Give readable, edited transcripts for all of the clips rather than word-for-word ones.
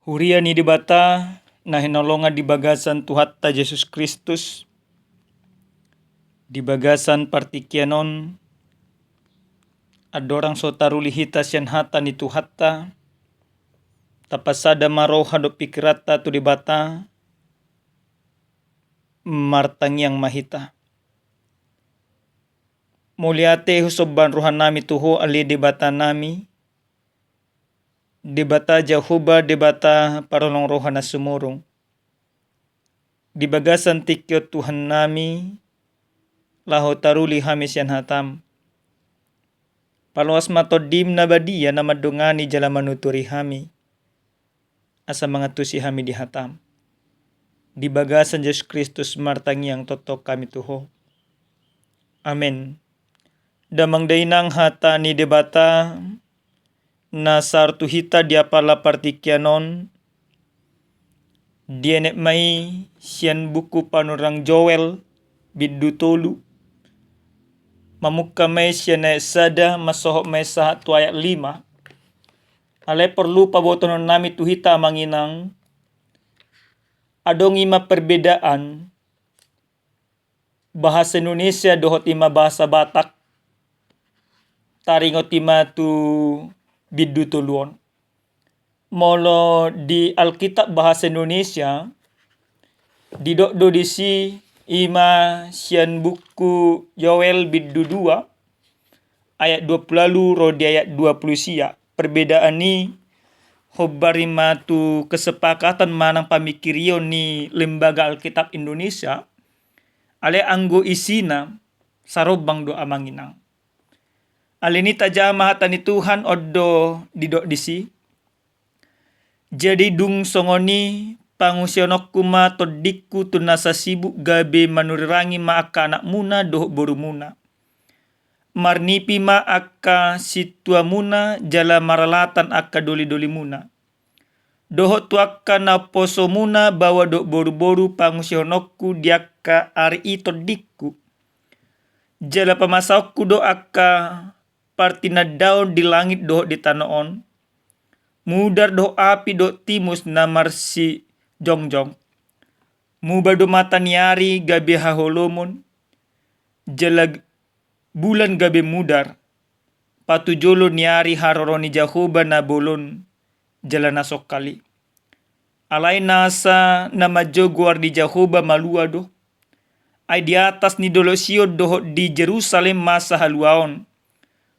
Huria ni dibata na hinolongan di bagasan Tuhatta Yesus Kristus, di bagasan partikianon adorang sotaruli hita sian hata ni Tuhatta, tapasada maroha do pikirata tu dibata martangiang mahita. Muliate husoban rohan nami tuho ali debata nami, debata Jehovah, debata parolong rohan na sumurong. Di bagasan tikyot Tuhan nami, laho taruli hami sian hatam. Paluas matodim na badia na madungani jala manuturi hami, asa mga tusi hami di hatam. Di bagasan Yesus Kristus martangiang totok kami tuho. Amen. Damang dainang hata ni debata na sartu hita dia pala partikianon dienek mai sian buku panurang Joel biddu tolu mamukka mai sian sada masohok mai sahat tu ayat 5. Ale perlu pabotonon nami tu hita manginang adong ima perbedaan bahasa Indonesia dohot ima bahasa Batak taringot ima tu biddu toluon. Molo di Alkitab bahasa Indonesia didok do disi ima sian buku Yoel biddu 2 ayat 20 lalu ro di ayat 20 sia. Perbedaan ni hobbarima tu kesepakatan manang pamikirio ni Lembaga Alkitab Indonesia ale anggo isina sarobang do amanginang. Alini tajama hata ni Tuhan oddo didok disi. Jadi dung songoni pangusionok kuma todikku tunasa sibuk gabe manurirangi ma aka anak muna doh boru muna. Marnipi ma aka situa muna jala maralatan aka doli-doli muna. Doho tuaka na poso muna bawa do boru-boru pangusionokku diaka ari ito dikku. Jala pamasokku do aka partina daun di langit doh di tanoon. Mudar doh api doh timus na marsi jongjong. Muba do mata niari gabe haholomon. Jala bulan gabe mudar. Patujolo niari haroroni Jehovah na bolon. Jala nasok kali. Alay nasa na majogwar di Jehovah malua do. Ay di atas ni dolosio doh di Jerusalem masa haluaon.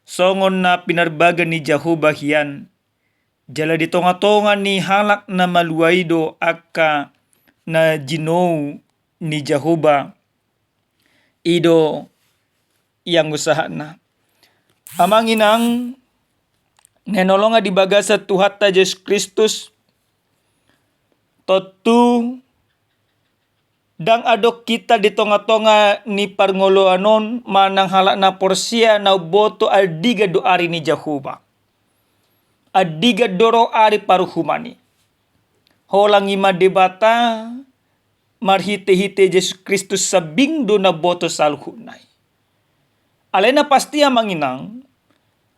Songon na pinarbagan ni Jehovah hiyan. Jala di tonga-tonga ni halak na maluaido aka na jinou ni Jehovah. Ido yang usaha na. Amanginang nenolonga di bagasa Tuhatta Yesus Kristus. Totu dang adok kita di tonga-tonga ni parngoloanon manang halak na porsia na boto adiga do ari ni Jehovah. Adiga doro ari paruhumani. Holang ima debata marhite-hite Yesus Kristus sabing do na boto salhunay. Alena pasti amanginang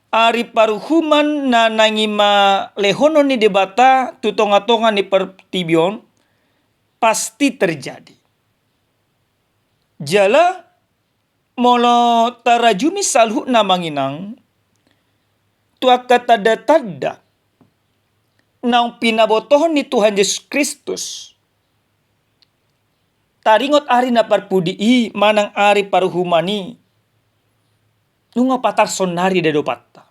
ari paruhuman na nangima lehono ni debata tutonga-tonga ni pertibion pasti terjadi. Jala molo tarajumi salhu na manginang tuaka tada-tada nang pinabotohon ni Tuhan Yesus Kristus. Taringot ari na parpudi manang ari paruhumani nunga patar sonari dedo patta.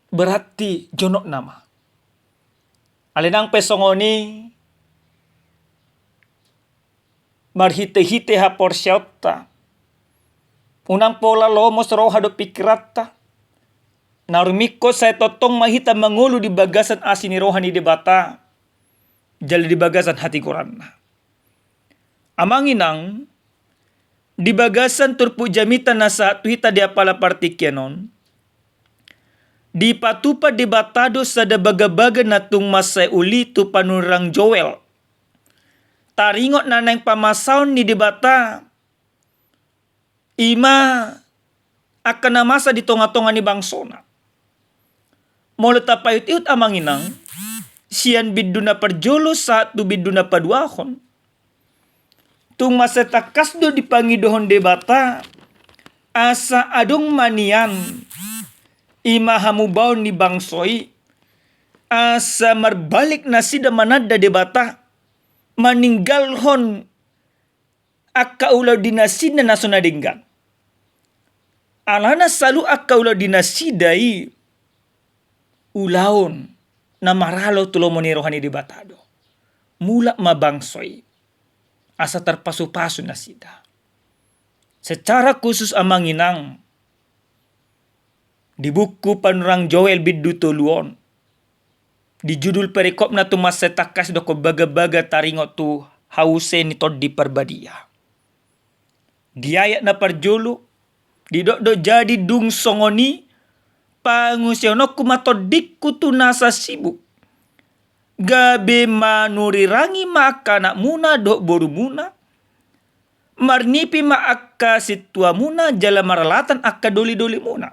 Berarti jonok nama. Alinang pesongoni marhite-hite ha porsyauta. Unang pola lomos roha do pikirata. Narumiko saya totong mahita mangulu di bagasan asini rohani debata. Jali di bagasan hati Quran. Amanginang di bagasan turpu jamita na satu hita dia pala partikianon. Di patupa debatado sada baga-baga natung masay uli tu panurang Joel. Taringot na nang pamasaon ni debata. Ima akan na masa di tonga-tonga ni bangsona. Molo tapayut-iyut amanginang sian biduna parjolo satu biduna paduahon. Tung masa takas do dipangidohon debata asa adong manian ima hamubaon ni bangsoi asa marbalik nasida manada debata maninggalhon akka ulaw dinasida nasona dinggan. Alana salu akka ulaw dinasidai ulaon na maralo tulo monirohani debatado. Mula mabangsoy asa terpasu-pasu nasida. Secara khusus amanginang di buku Panurang Joel Biddu Tuluon di judul perikop na tumas setakas doko baga-baga taringo tu hause ni tod di perbadia. Di ayat na parjolo di do jadi dung songoni pangusiono kumatodikku tu nasa sibuk gabe manurirangi maka nak muna do boru muna marnipi ma akka situa muna jala maralatan akka doli-doli muna.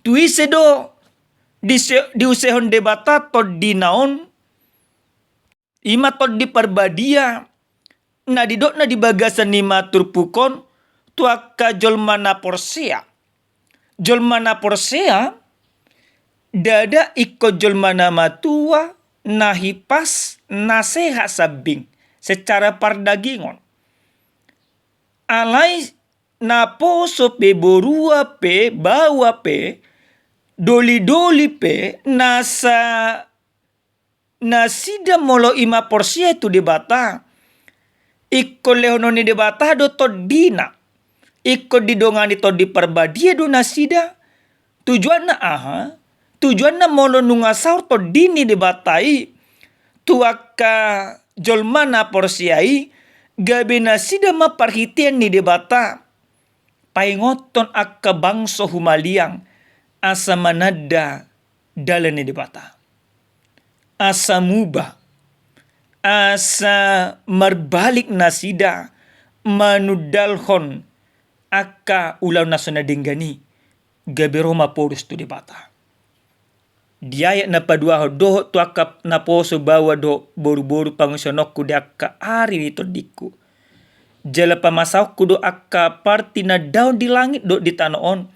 Tuise do diusehon debata tod di naon ima tod di parbadia na didok na dibagasan ni matur pukon tu akka jolmana porsea. Jolmana porsea dada ikko jolmana matua nahipas naseha sabing secara pardagingon. Alai naposo pe borua pe bawa pe doli-doli pe nasida molo ima porsia itu debata ikko leononi debata do todina ikko didongani to di perbadia do nasida tujuan na tujuan na molo nunga saur to dini debatai tuaka jolmana porsiai gabe nasida ma parhitian ni debata paingoton akka bangso humaliang asa manada dalan ni debata asa mubah asa marbalik nasida manudalhon akka ulaw nasona dinggani gabe Roma porus tu debata. Diayat na padua do tu akap na poso bawa do boru-boru pangusionokku di akka ari nito dikku. Jala pamasawku do akka parti na daun di langit do di tanoon.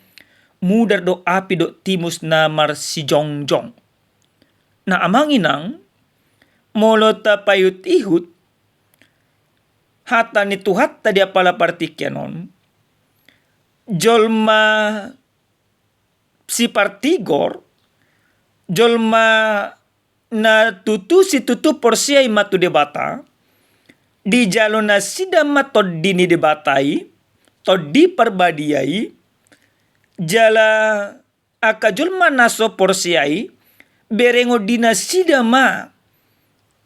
Mudar do api do timus na marsi jongjong. Na amanginang molo tapayut ihut hata ni tuhat tadi apala partikyanon. Jolma si partigor jolma na tutu si tutu porsia matu debata di jalo na sida matod dini debatai tod di perbadiai jala aka jolma naso porsiai berengo dina sida ma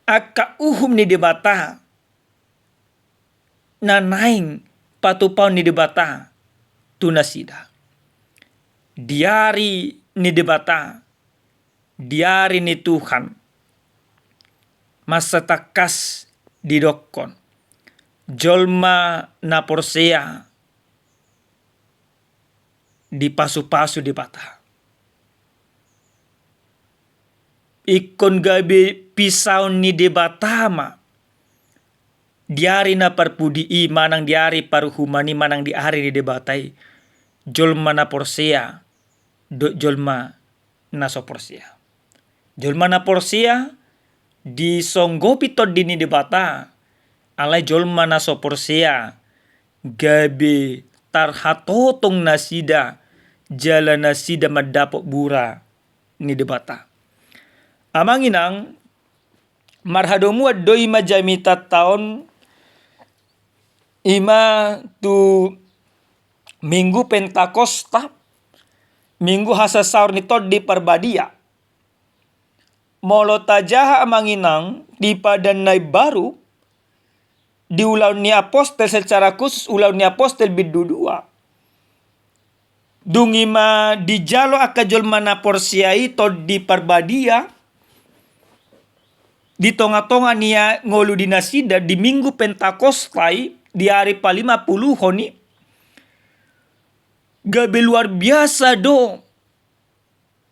aka uhum ni debata na naing patupau ni debata tuna sida diari ni debata diari ni Tuhan masa takas didokon jolma na porsea di pasu-pasu debata ikon gabe pisau ni debata ma diari na parpudi manang diari paruhumani manang diari ni debatai jolma na porsea do jolma na so porsea. Jolma na porsea di songgopi to dini debata alai jolma na so porsea gabe tarhatotong nasida jala nasida madapok bura ni debata. Amanginang marhadomu doi majamita taon ima tu minggu Pentakosta minggu hasa saur ni tod di perbadia molo tajaha amanginang di padanay baru di ulaw ni apostel secara khusus ulaw ni apostel bidudua dungima di jalo aka jolma na porsiai tod di perbadia di tonga-tonga niya ngolu dinasida di minggu Pentakostai di hari pa-50 honi gabe luar biasa do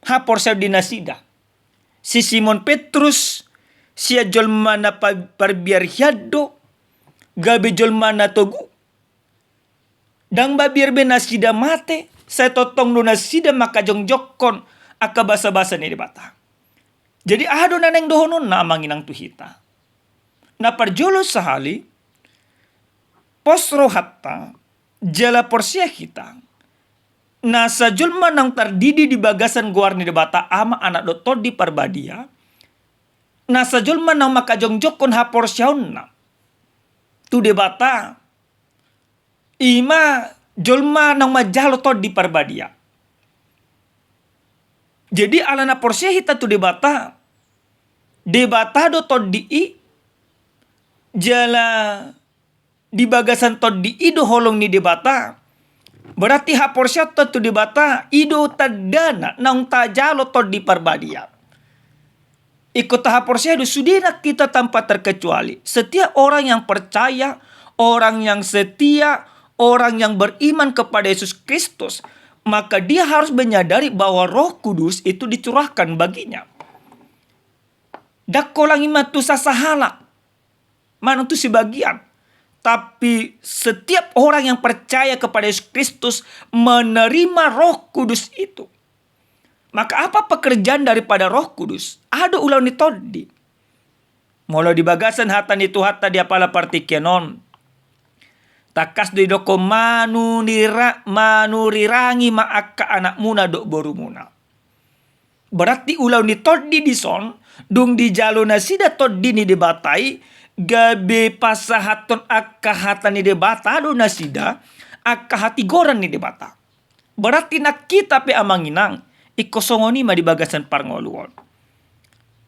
ha porsia dinasida Si Simon Petrus sia jolma na parbiar hiado gabe jolma na togu. Dang babir be nasida mate saya totong no nasida maka jongjokon aka basa-basa ni debata. Jadi ado naneng dohonon na manginang tuhita. Na parjolo sahali posro hatta jala porsia kita. Nasa julma nang tardidi di bagasan guarni debata ama anak doktor di parbadia. Nasa julma nang makajongjokon hapor syaunna. Tu debata ima julma nang majalo to di parbadia. Jadi alana porsia hita tu debata do to di jala di bagasan to di do holong ni debata. Berarti haporsia tu debata ido tadana nang tajalo to di parbadia. Ikut haporsia do sudina kita tanpa terkecuali. Setiap orang yang percaya, orang yang setia, orang yang beriman kepada Yesus Kristus, maka dia harus menyadari bahwa Roh Kudus itu dicurahkan baginya. Dakolang ima tu sasahala. Mana tu sebagian. Tapi setiap orang yang percaya kepada Yesus Kristus menerima Roh Kudus itu. Maka apa pekerjaan daripada Roh Kudus? Ada ulau ni todi. Molo di bagasan hatan itu hatta dia pala partikenon. Takas do doko manurirangi maaka anak muna dok boru muna. Berarti ulau ni todi di son. Dung di jalo na sida todi ni debatai. Gabe pasahaton akka hata ni debata do nasida akka hati goran ni debata. Berarti nak kita pe amanginang ikosongoni ma di bagasan parngoluon.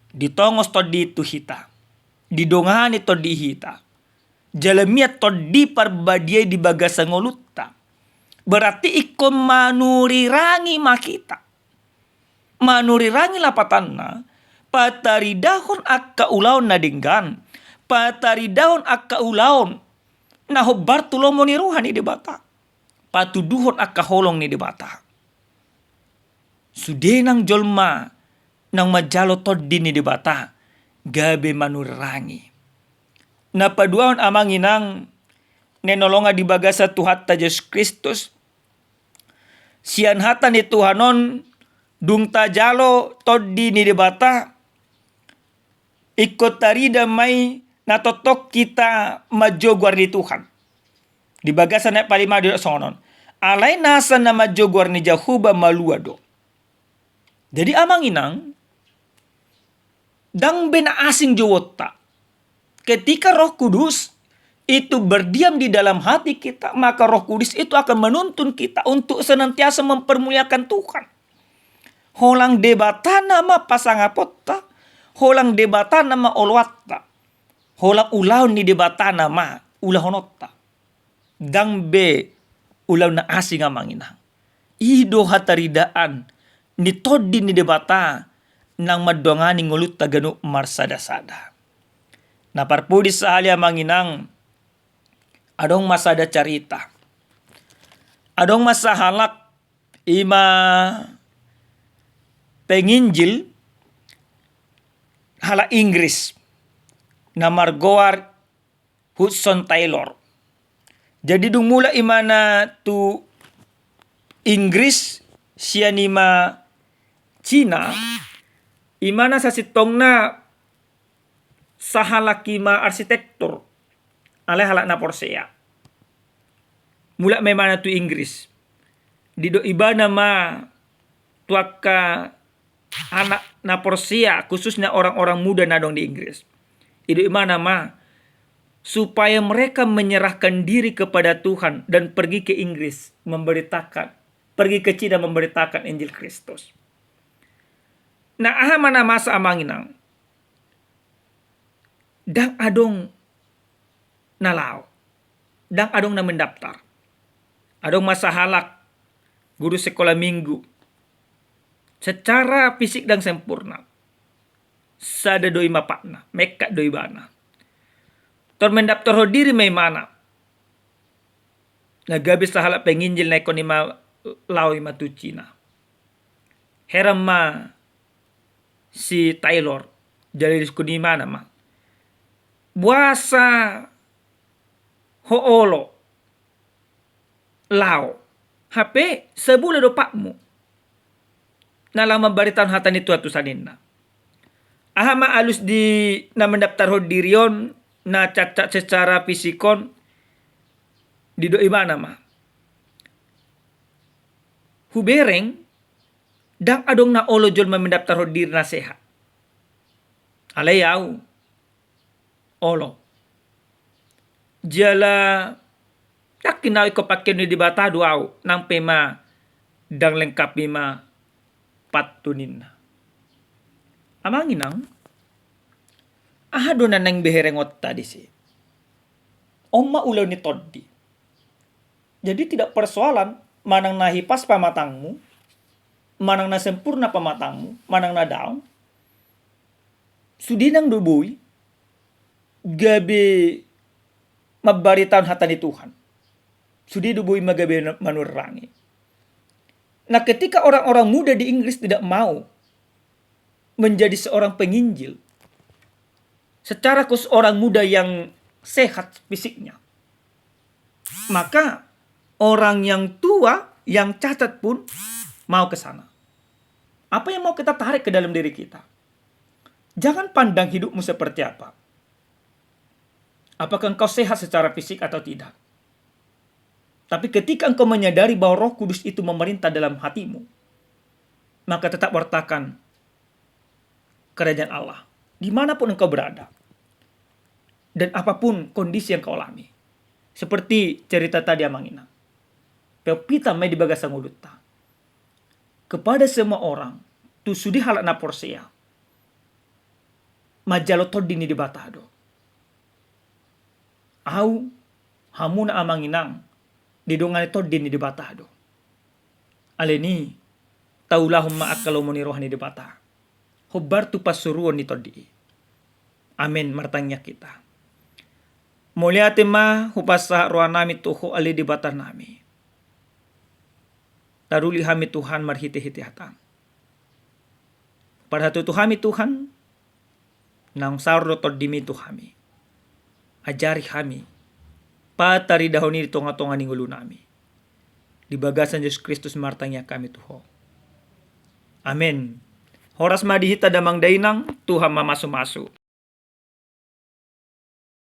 Ditongos to di tu hita. Didongani to di hita. Jalamia to di parbadiai di bagasan ngolutta. Berarti iko manurirangi makita. Manurirangi lapatanna pataridahon akka ulaon na dinggan. Patari daun akka ulaon. Nah hobar tulomo ni ruhan ni debata. Patuduhon akka holong ni debata. Sudenang jolma nang majalo toddi ni debata. Gabe manurangi. Na paduaon amanginang nenolonga di bagasa tuhatta Yesus Kristus. Sian hata ni Tuhanon dung tajalo toddi ni debata. Ikut tarida mai natotok kita majogwar di Tuhan. Di bagasan na palima di sonon. Alay nasa na majogwar ni Jahuba maluado. Jadi amanginang dang bena asing jowota. Ketika Roh Kudus itu berdiam di dalam hati kita, maka Roh Kudus itu akan menuntun kita untuk senantiasa mempermuliakan Tuhan. Holang debata nama pasangapota, holang debata nama olwatta. Holang ulaw ni debata nama ulahonotta. Dang be ulaw na asing amanginang. Ido hataridaan ni todi ni debata nang madongani ngulut tagano marsada-sada. Na parpudi sa hali amanginang adong masada carita. Adong masahalak ima penginjil hala Inggris na Margoar Hudson Taylor. Jadi dung mula imana tu Inggris siya nima China imana sa sitong na sahalaki ma arsitektur alay halak na porsea. Mula may mana tu Inggris. Dido iba na ma tuaka anak na porsea khususnya orang-orang muda na dong di Inggris. Ido iba na ma supaya mereka menyerahkan diri kepada Tuhan dan pergi ke Inggris memberitakan, pergi ke China memberitakan Injil Kristus. Nah, aha mana masa amanginang dang adong nalaw, dang adong na mendaftar, adong masa halak guru sekolah minggu secara fisik dan sempurna. Sada doi mapakna, meka doi bana. Tor mendaftar ho diri may mana. Nagabi sa halak penginjil na ikonima lawi matu China. Heram ma si Taylor. Jadi diskuni mana mah. Buasa hoolo lao. HP sebulan do pakmu. Nalaman baritan hatan itu atu saninna. Ahama alus di na mendaftar ho dirion na cacat secara fisikon di doi mana mah. Hubereng dang adong na olo jol mendaftar ho diri na sehat. Alayau olo. Jala yakin na iko pakai ni di bata duau nang pema dang lengkap bima patunin. Amanginang ahado na nang beherengot tadi si. Oma ulaw ni toddi. Jadi tidak persoalan manang nahipas pamatangmu, manang na sempurna pamatangmu, manang na daong. Sudinang duboy, gabi mabaritan hatan ni Tuhan. Sudi duboy magabi manurangi. Nah ketika orang-orang muda di Inggris tidak mau menjadi seorang penginjil, secara khusus orang muda yang sehat fisiknya, maka orang yang tua, yang cacat pun mau ke sana. Apa yang mau kita tarik ke dalam diri kita? Jangan pandang hidupmu seperti apa. Apakah engkau sehat secara fisik atau tidak? Tapi ketika engkau menyadari bahwa Roh Kudus itu memerintah dalam hatimu, maka tetap wartakan kerajaan Allah dimanapun engkau berada. Dan apapun kondisi yang kau alami. Seperti cerita tadi Amangina. Pepita may dibagasang ulutta. Kepada semua orang, tu sudi halak na porsia. Majalo todi ni dibatado. Au hamuna amanginang didongan todi ni dibatado. Aleni taulahum ma'akalo muni rohani dibata. Hobar tu pasuruan ni todi. Amin martangnya kita. Muliate ma hupasa roa nami tuho ali dibata nami. Taruli hami Tuhan marhiti-hiti hatang. Parhatu tuhami Tuhan nang sardo todimi tuhami. Ajari kami patari dahoni di tonga-tonga ninggulu nami. Di bagasan Yesus Kristus martangnya kami tuho. Amin. Horas madihita damang dainang Tuhan mamasu-masu.